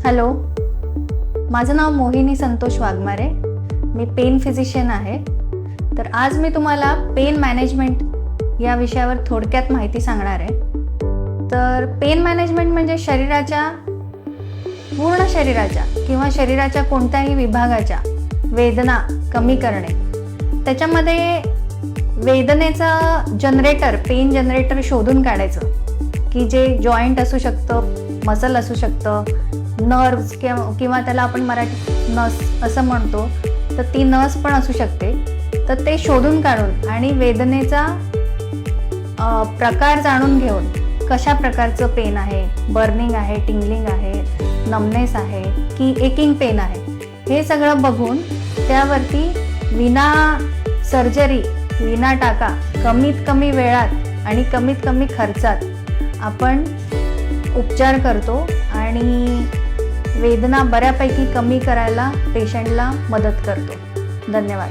Hello, माझं नाव मोहिनी संतोष वाघमारे. मी pen physician आहे. तर आज मी तुम्हाला पेन मॅनेजमेंट या विषयावर थोडक्यात माहिती सांगणार आहे. तर पेन मॅनेजमेंट म्हणजे पूर्ण शरीराच्या किंवा शरीराच्या कोणत्याही विभागाच्या वेदना कमी करणे. त्याच्यामध्ये वेदनेचा पेन जनरेटर शोधून काढायचं की जे जॉईंट असू शकतं, मसल असू शकतं, नर्व्स किंवा त्याला आपण मराठीत नस असं म्हणतो, तर ती नस पण असू शकते. तर ते शोधून काढून आणि वेदनेचा प्रकार जाणून घेऊन कशा प्रकारचं पेन आहे, बर्निंग आहे, टिंगलिंग आहे, नमनेस आहे की एकिंग पेन आहे, हे सगळं बघून त्यावरती विना सर्जरी, विना टाका, कमीत कमी वेळात आणि कमीत कमी खर्चात आपण उपचार करतो आणि वेदना बऱ्यापैकी कमी करायला पेशंटला मदत करतो. धन्यवाद.